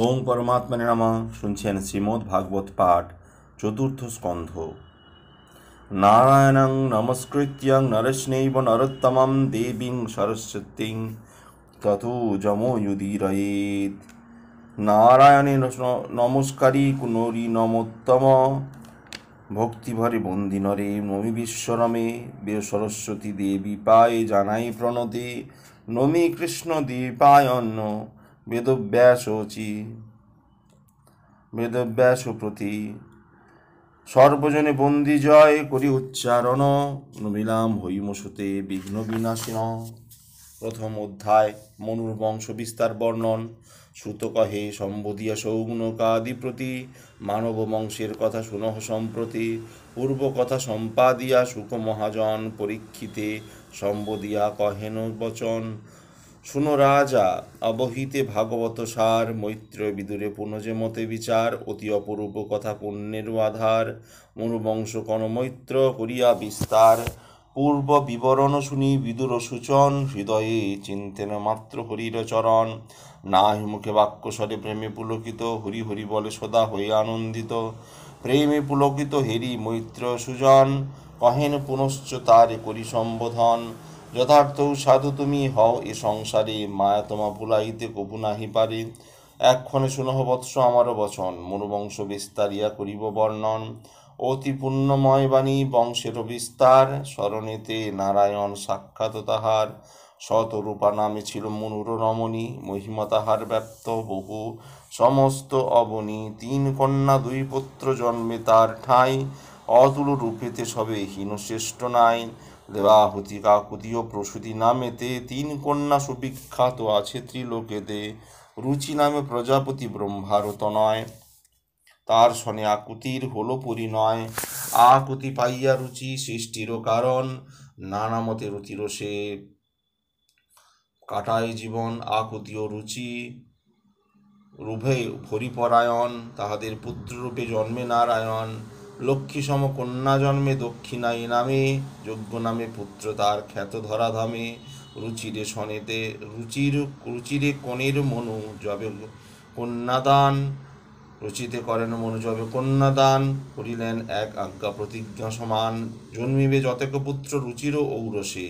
ওং পরমাত্মনে নমঃ। শুনছেন শ্রীমদ্ ভাগবত পাঠ, চতুর্থ স্কন্ধ। নারায়ণং নমস্কৃত্যং নরস্যৈব নরোত্তমং দেবীং সরস্বতীং ততো যমোয়ুদীরয়েৎ। নারায়ণে নমস্কারী কুনরি নমোত্তম, ভক্তিভরে বন্দি নরে নমি বিশ্বরমে। বেয় সরস্বতী দেবী পায়ে জানাই প্রণতি, নমি কৃষ্ণ দীপায় অন্ন বেদব্যাস প্রতি। সর্বজনে বন্দি জয় করি উচ্চারণ, নমিলাম হৈমসুতে বিঘ্ন বিনাশিন। প্রথম অধ্যায় মনুর বংশ বিস্তার বর্ণন। শ্রুত কহে সম্বোধিয়া সৌনকাদি প্রতি, মানব বংশের কথা শুনহ সম্প্রতি। পূর্ব কথা সম্পাদিয়া শুক মহাজন, পরীক্ষিতে সম্বোধিয়া কহেন বচন। শুনো রাজা অবহিতে ভাগবত সার, মৈত্র বিদুরে পুনজে মতে বিচার। অতি অপরূপ কথা পুণ্যের আধার, মনুবংশ কন মৈত্র করিয়া বিস্তার। পূর্ব বিবরণ শুনি বিদুর সূচন, হৃদয়ে চিন্তেন মাত্র হরির চরণ। নাহি মুখে বাক্য স্বরে প্রেমে পুলকিত, হরি হরি বলে সদা হয়ে আনন্দিত। প্রেমে পুলকিত হেরি মৈত্র সুজন, কহেন পুনশ্চ তারে করি সম্বোধন। যথার্থ সাধু তুমি হও এ সংসারে, মায়া তোমা ভুলাইতে কবু নাহি পারে। এক্ষণে শুনহ বৎস আমার বচন, মনুবংশ বিস্তারিয়া করিব বর্ণন। অতি পুণ্যময় বাণী বংশের বিস্তার, স্মরণেতে নারায়ণ সাক্ষাৎ তাহার। শতরূপা নামে ছিল মনুর রমণী, মহিমা তাহার ব্যপ্ত বহু সমস্ত অবনী। 3 কন্যা 2 পুত্র জন্মে তার ঠাঁই, অতুল রূপেতে সবে হীন শ্রেষ্ঠ নাই। দেবাহুতি কাকুতি ও প্রসূতি নামেতে, 3 কন্যা সুবিখ্যাত আছে ত্রিলোকেতে। রুচি নামে প্রজাপতি ব্রহ্মার তনয়, তার শনে আকুতির হলো পরিণয়। আকুতি পাইয়া রুচি সৃষ্টিরও কারণ, নানা মতে রুচিরসে কাটায় জীবন। আকুতি ও রুচি রুভে হরিপরায়ণ, তাহাদের পুত্ররূপে জন্মে নারায়ণ। লক্ষ্মী সম কন্যা জন্মে দক্ষিণাই নামে, যজ্ঞ নামে পুত্র তার খ্যাত ধরাধামে। রুচিরে কনের মনু যবে কন্যাদান, রুচিতে করেন মনু যবে কন্যাদান। করিলেন এক আজ্ঞা প্রতিজ্ঞা সমান, জন্মিবে যতেক পুত্র রুচির ঔরসে।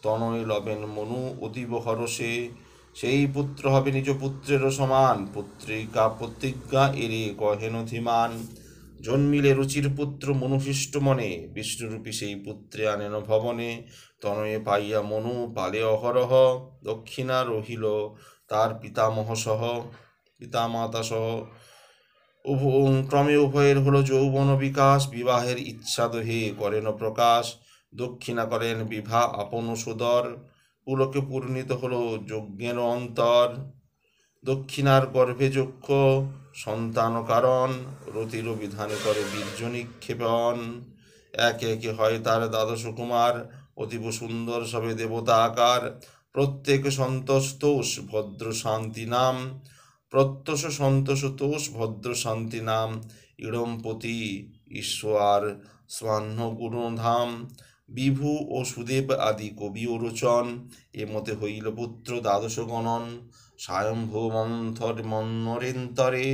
তনয় লবেন মনু অতীব হরষে, সেই পুত্র হবে নিজ পুত্রেরও সমান। পুত্রিকা প্রতিজ্ঞা এরে কহেন ধীমান, জন্মিলে রুচির পুত্র মনুহৃষ্ট মনে। বিষ্ণুরূপী সেই পুত্রে আনেন ভবনে, তনয়ে পাইয়া মনু পালে অহরহ। দক্ষিণা রহিল তার পিতামাতা সহ, ক্রমে উভয়ের হলো যৌবন বিকাশ। বিবাহের ইচ্ছা দহে করেন প্রকাশ, দক্ষিণা করেন বিভা আপন সুদর। পুলকে পূর্ণিত হলো যজ্ঞের অন্তর, দক্ষিণার গর্ভে যক্ষ সন্তান কারণ। রতির বিধানে করে বীর্য নিক্ষেপণ, একে একে হয় তার 12 কুমার। অতীব সুন্দর সবে দেবতা আকার, প্রত্যেক সন্তোষ ভদ্র শান্তি নাম। প্রত্যশ সন্তোষ তোষ ভদ্র শান্তি নাম। ইড়ম্পতি ঈশ্বর স্বাহ্ন গুণধাম, বিভু ও সুদেব আদি কবি ও রোচন। এমতে হইল পুত্র 12 গণন, স্বয়ম্ভু মন্থরেন্তরে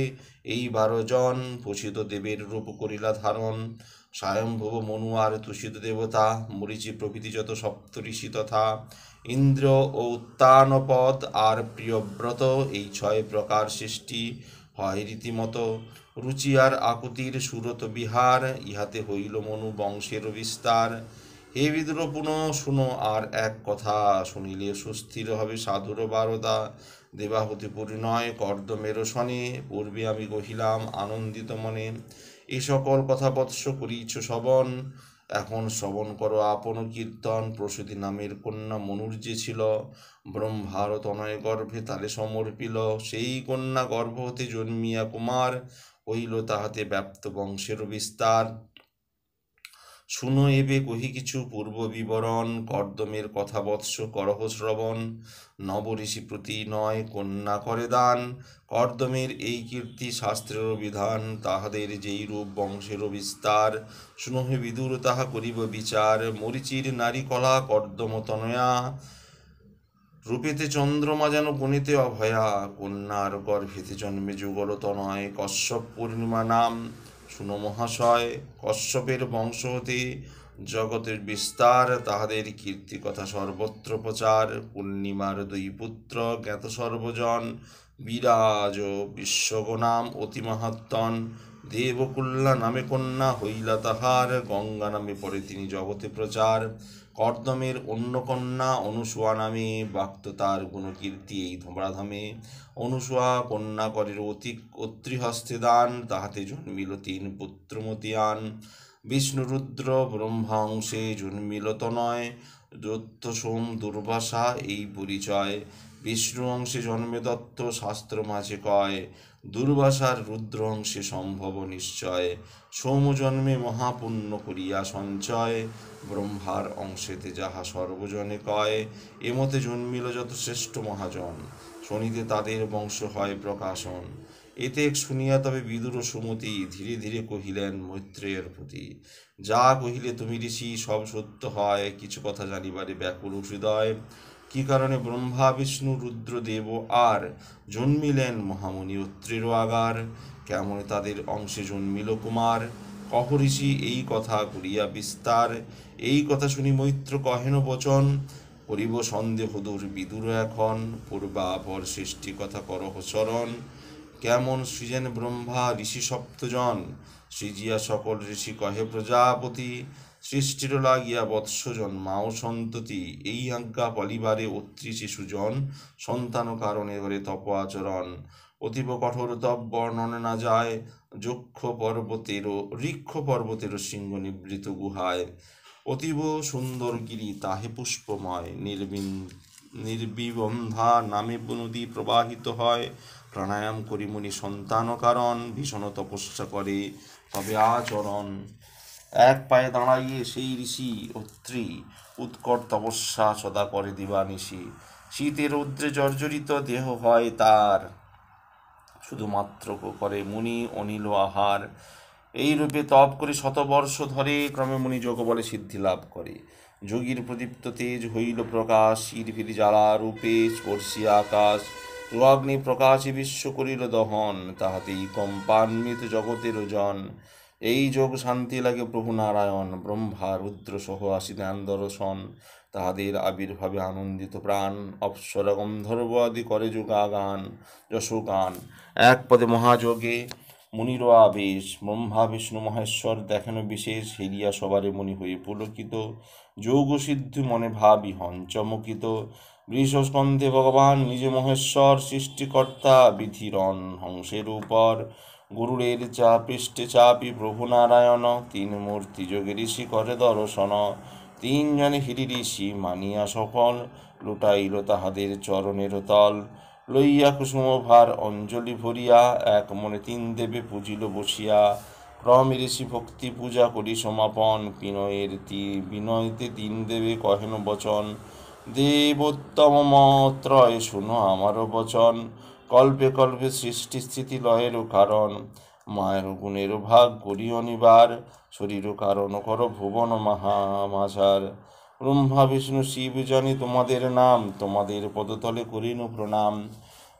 এই 12 জন। পোষিত দেবের রূপ করিলা ধারণ, স্বয়ম্ভুব মনু আর তুষিত দেবতা। মরীচি প্রভৃতি যত সপ্তঋষি তথা, ইন্দ্র ও উত্তানপদ আর প্রিয়ব্রত। এই 6 প্রকার সৃষ্টি হয় রীতিমত। রুচি আর আকুতির সুরত বিহার, ইহাতে হইল মনু বংশের বিস্তার। হে বিদুর পুনঃ শুনো আর এক কথা, শুনিলে সুস্থির হবে সাধুর 12টা। দেবাহুতি পরিণয় কর্দমের শনে, পূর্বে আমি কহিলাম আনন্দিত মনে। এই সকল কথা বৎস করিছ শ্রবণ, এখন শ্রবণ করো আপন কীর্তন। প্রসূতি নামের কন্যা মনুর যে ছিল, ব্রহ্মার তনয় গর্ভে তালে সমর্পিল। সেই কন্যা গর্ভ হতে জন্মিয়া কুমার, হইল তাহাতে ব্যাপ্ত বংশের বিস্তার। শুনো এবে কহি কিছু পূর্ব বিবরণ, কর্দমের কথা বৎস করহ শ্রবণ। নবঋষি প্রতি নয় কন্যা করে দান, কর্দমের এই কীর্তি শাস্ত্রের বিধান। তাহাদের যেই রূপ বংশের বিস্তার, শুনহে বিদুর তাহা করিব বিচার। মরীচির নারী কলা কর্দম তনয়া, রূপেতে চন্দ্রমা যেন গণিতে অভয়া, কন্যার গর্ভেতে জন্মে যুগলতনয়। কশ্যপ পূর্ণিমা নাম শুনো মহাশয়, কশ্যপের বংশ হতে জগতের বিস্তার, তাহাদের কীর্তি কথা সর্বত্র প্রচার। পূর্ণিমার দুই পুত্র জ্ঞাত সর্বজন, বিরাজ বিশ্বগনাম অতি মাহাত্মন। দেবকুল্লা নামে কন্যা হইলা তাহার, গঙ্গা নামে পরে তিনি জগতে প্রচার। কর্দমের অন্য কন্যা অনুসূয়া নামে, বাক্ত তার গুণকীর্তি এই ধরাধামে। অনুসূয়া কন্যা করের অত্রিহস্তে দান, তাহাতে জন্মিল তিন পুত্রমতিয়ান। বিষ্ণু রুদ্র ব্রহ্মা অংশে জন্মিল তনয়, দত্ত সোম দুর্বাসা এই পরিচয়। বিষ্ণু অংশে জন্মে দত্ত শাস্ত্র মাঝে কয়, দুর্বাসার রুদ্র অংশে সম্ভব নিশ্চয়। সোম জন্মে মহাপুণ্য করিয়া সঞ্চয়, ব্রহ্মার অংশেতে যাহা সর্বজনে কয়। এমতে জন্মিল যত শ্রেষ্ঠ মহাজন, শনিতে তাদের বংশ হয় প্রকাশন। এতে শুনিয়া তবে বিদুর সুমতি, ধীরে ধীরে কহিলেন মৈত্রেয়ের প্রতি। যা কহিলে তুমি ঋষি সব সত্য হয়, কিছু কথা জানিবারে ব্যাকুল হৃদয়। কি কারণে ব্রহ্মা বিষ্ণু রুদ্রদেব আর জন্মিলেন মহামুনি অত্রেরও আগার, কেমন তাদের অংশে জন্মিল কুমার। কহ ঋষি এই কথা করিয়া বিস্তার, এই কথা শুনি মৈত্র কহেন বচন। করিব সন্দেহ দূর বিদুর এখন, পূর্বাপর সৃষ্টি কথা করহ চরণ। কেমন সৃজেন ব্রহ্মা ঋষি সপ্তজন, সৃজিয়া সকল ঋষি কহে প্রজাপতি। সৃষ্টির লাগিয়া বৎস জন্মাও সন্ততি, এই আজ্ঞা পালিবারে অত্রি শিশুজন। সন্তান কারণে করে তপ আচরণ, অতীব কঠোর তপ বর্ণনে না যায়। ঋক্ষ পর্বতেরও সিংহ নিবৃত গুহায়, অতীব সুন্দর গিরি তাহে পুষ্পময়। নির্বিবন্ধা নামে নদী প্রবাহিত হয়, প্রাণায়াম করি মুনি সন্তান কারণ। ভীষণ তপস্যা করে তবে আচরণ, এক পায়ে দাঁড়াইয়ে সেই ঋষি অত্রি। উৎকট তপস্যা সদা করে দিবানিশি, শীতে রৌদ্রে জর্জরিত দেহ হয় তার। শুধুমাত্র করে মুনি অনিল আহার, এই রূপে তপ করে শতবর্ষ ধরে ক্রমে মুনি যোগ বলে সিদ্ধি লাভ করে। যোগীর প্রদীপ্ত তেজ হইল প্রকাশ, শির ফিরি জ্বালা রূপে স্পর্শিয়া আকাশ। অগ্নি প্রকাশে বিশ্ব করিল দহন, তাহাতেই কম্পান্বিত জগতের জন। এই যোগ শান্তি লাগে প্রভু নারায়ণ, ব্রহ্মা রুদ্র সহ আসিলেন দর্শন। তাহাদের আবির্ভাবে আনন্দিত প্রাণ, অপ্সরা গন্ধর্ব আদি করে যোগাগান যশোগান। এক পদে মহাযোগে মুনির আবেশ, ব্রহ্মা বিষ্ণু মহেশ্বর দেখেন বিশেষ। হেরিয়া সবারে মুনি হয়ে পুলকিত, যোগ সিদ্ধি মনে ভাবি হন চমকিত। বৃষস্কন্ধে ভগবান নিজে মহেশ্বর, সৃষ্টিকর্তা বিধিরণ হংসের উপর। গুরুরের পৃষ্ঠে চাপি প্রভু নারায়ণ, তিন মূর্তি যোগে ঋষি করে দর্শন। তিনজনে হিরি ঋষি মানিয়া সফল, লুটাইল তাহাদের চরণের তল। লইয়া কুসুম ভার অঞ্জলি ভরিয়া, এক মনে তিন দেবে পুজিল বসিয়া। ক্রমে ঋষি ভক্তি পূজা করি সমাপন, বিনয়তে তিন দেবে কহেন বচন। দেবোত্তম মত্রয় শুনো আমারও বচন, কল্পে কল্পে সৃষ্টি স্থিতি লয়েরও কারণ। মায়ের গুণের ভাগ করি অনিবার, শরীর কারণ কর ভুবন মাঝার। ব্রহ্মা বিষ্ণু শিব জানি তোমাদের নাম, তোমাদের পদতলে করিনু প্রণাম।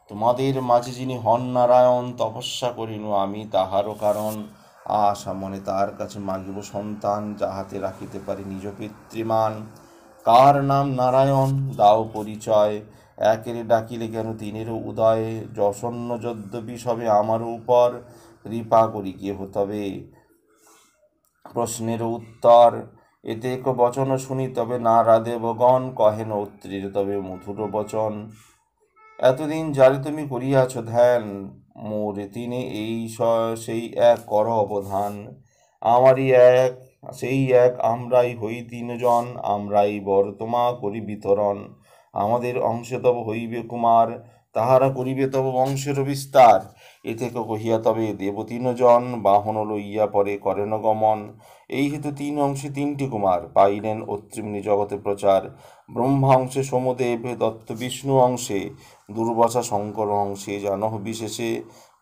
তোমাদের মাঝে যিনি হন নারায়ণ, তপস্যা করিনু আমি তাহারও কারণ। আশা মনে তার কাছে মাগিব সন্তান, যাহাতে রাখিতে পারি নিজ পিতৃমান। কার নাম নারায়ণ দাও পরিচয়, একের ডাকিলে কেন তিনেরও উদয়। যশন্য যদ্যপি সবে আমার উপর, কৃপা করি কেহ তবে প্রশ্নের উত্তর। এতে এক বচন শুনি তবে নারা দেবগণ, কহেন অত্রির তবে মধুর বচন। এতদিন যারে তুমি করিয়াছ ধ্যান, মোরে তিনি এই সেই এক কর অবধান। আমারই এক সেই এক আমরাই হই তিনজন, আমরাই বর্তমা করি বিতরণ। আমাদের অংশে তব হইবে কুমার, তাহারা করিবে তব বংশের বিস্তার। এ থেকে কহিয়া তবে দেব তিনজন, বাহন লইয়া পরে করেন গমন। এই হেতু তিন অংশে তিনটি কুমার, পাইলেন অত্রিমনি জগতে প্রচার। ব্রহ্মা অংশে সোমদেব, দত্ত বিষ্ণু অংশে, দুর্বাসা শঙ্কর অংশে জানহ বিশেষে।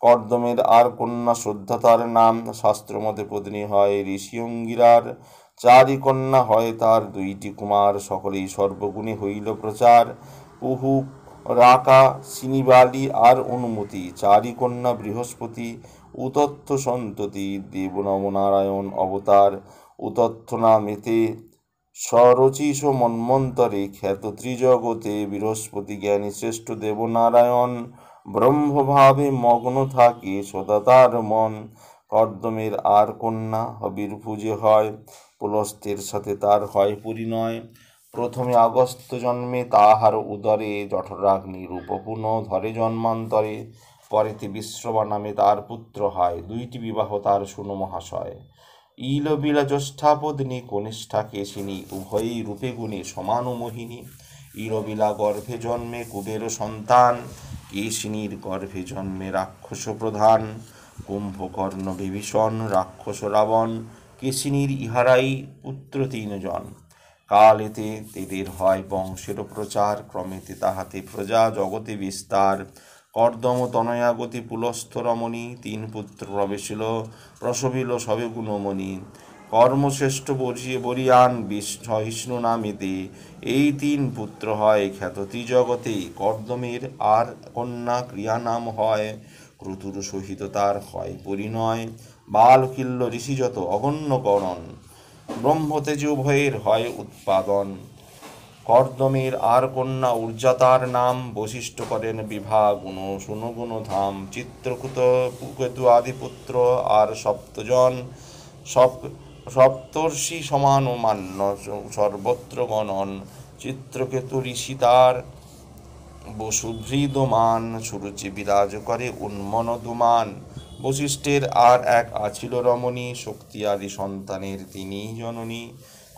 কর্দমের আর কন্যা শ্রদ্ধা তার নাম, শাস্ত্রমতে পত্নী হয় ঋষি অঙ্গিরার। চারি কন্যা হয় তার দুইটি কুমার, সকলেই সর্বগুণে হইল প্রচার। কুহুক, রাকা, সিনিবালি আর অনুমতি, চারি কন্যা বৃহস্পতি, উতথ্য সন্ততি, দেবনবনারায়ণ অবতার, উতথ্য নামেতে স্বরচিষ মন্বন্তরে, খ্যাত ত্রিজগতে বৃহস্পতি জ্ঞানী শ্রেষ্ঠ দেবনারায়ণ, ব্রহ্মভাবে মগ্ন থাকে সদা তার মন। কর্দমের আর কন্যা হবির পূজে হয়, পুলস্ত্যের সাথে তার হয় পরিণয়। প্রথমে আগস্ত্য জন্মে তাহার উদরে, জঠরাগ্নির উপপুন ধরে জন্মান্তরে। পরেতে বিশ্রবা নামে তার পুত্র হয়, দুইটি বিবাহ তার শুনো মহাশয়। ইলবিলা জ্যেষ্ঠাপত্নী কনিষ্ঠা কেশিনী, উভয়ই রূপে গুণে সমান মোহিনী। ইলবিলা গর্ভে জন্মে কুবের সন্তান, কেশিনীর গর্ভে জন্মে রাক্ষস প্রধান। কুম্ভকর্ণ বিভীষণ রাক্ষস রাবণ, কেশিনীর ইহারাই পুত্র তিনজন। কালেতে তেদের হয় বংশের প্রচার, ক্রমেতে তাহাতে প্রজা জগতে বিস্তার। কর্দম তনয়া গতি পুলস্থ রমণী, তিন পুত্র প্রবেশিল প্রসবিল সবে গুণমণি। কর্মশ্রেষ্ঠ বরিয়ান বিষ্ণু নামেতে, এই তিন পুত্র হয় খ্যাত ত্রিজগতে। কর্দমের আর কন্যা ক্রিয়া নাম হয়, ক্রতুর সহিত তার হয় পরিণয়। বালকিল্য ঋষিযত অগণ্য করণ, ব্রহ্মতেজে উভয়ের হয় উৎপাদন। কর্দমের আর কন্যা উর্জাতার নাম, বশিষ্ঠ করেন বিভা গুণ সুনগুণ ধাম। চিত্রকূট কেতু আদিপুত্র আর সপ্তজন, সপ্তর্ষি সমান ও মান্য সর্বত্র গণন। চিত্রকেতু ঋষি তার বসুভৃদমান, সুরুচি বিরাজ করে উন্মনদুমান। বশিষ্ঠের আর এক আছিল রমণী, শক্তি আদি সন্তানের তিনি জননী।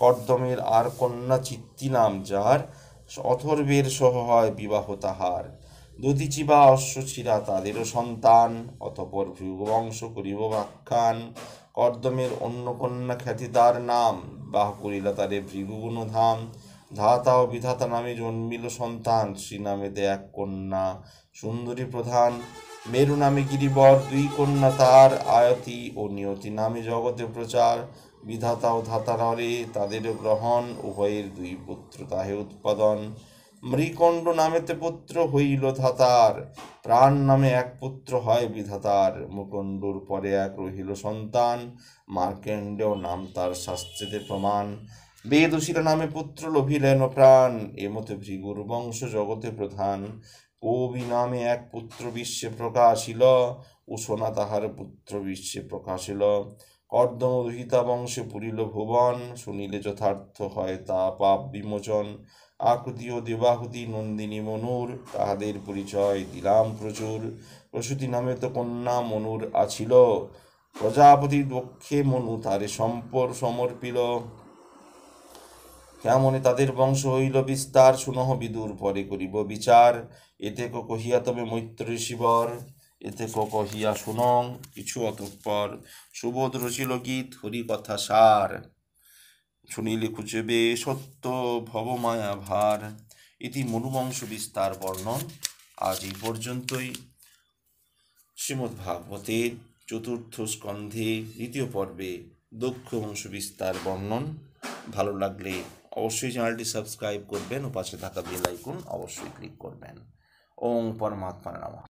কর্দমের আর কন্যা চিত্তি নাম যার, অথর্বের সহ হয় বিবাহ তাহার। দধিচি বা অশ্বশিরা তাদেরও সন্তান, অতঃপর ভৃগুবংশ করিব ব্যাখ্যান। কর্দমের অন্য কন্যা খ্যাতি তার নাম, বাহ করিলা তারে ভৃগুগুণধাম। ধাতা ও বিধাতা নামে জন্মিল সন্তান, শ্রী নামেতে এক কন্যা সুন্দরী প্রধান। মেরু নামে গিরিবর দুই কন্যা তার, আয়তি ও নিয়তি নামে জগতে প্রচার। বিধাতা ও ধাতারে তাদের গ্রহণ, উভয়ের দুই পুত্র তাহে উৎপাদন। মৃকণ্ড নামেতে পুত্র হইল ধাতার, প্রাণ নামে এক পুত্র হয় বিধাতার। মুকণ্ডুর পরে এক রহিল সন্তান, মার্কেন্ডেয় নাম তার শাস্ত্রেতে প্রমাণ। বেদশিলা নামে পুত্র লোভিলেন প্রাণ, এমতে ভৃগুর বংশ জগতে প্রধান। কবি নামে এক পুত্র বিশ্বে প্রকাশিল, উষনা তাহার পুত্র বিশ্বে প্রকাশিল। কর্দম দুহিতা বংশে পুরিল ভুবন, শুনিলে যথার্থ হয় তা পাপ বিমোচন। আকুতি ও দেবাহুতি নন্দিনী মনুর, তাহাদের পরিচয় দিলাম প্রচুর। প্রসূতি নামে তো কন্যা মনুর আছিল, প্রজাপতির পক্ষে মনু তারে সমর্পিল। কেমনে তাদের বংশ হইল বিস্তার, শুনহ বিদুর পরে করিব বিচার। এতে কহিয়া তবে মৈত্র ঋষিবর, এতে কহিয়া শুনং কিছু অতঃপর। সুবোধ রচিল গীত হরি কথা সার, শুনিলে খুঁজবে সত্য ভবমায়া ভার। ইতি মনুবংশ বিস্তার বর্ণন। আজ এই পর্যন্তই। শ্রীমদ্ভাগবতের চতুর্থ স্কন্ধে দ্বিতীয় পর্বে দক্ষ বংশ বিস্তার বর্ণন। ভালো লাগলে অবশ্যই চ্যানেলটি সাবস্ক্রাইব করবেন ও পাশে থাকা বেল আইকন অবশ্যই ক্লিক করবেন। ওং পরমাত্মা নমঃ।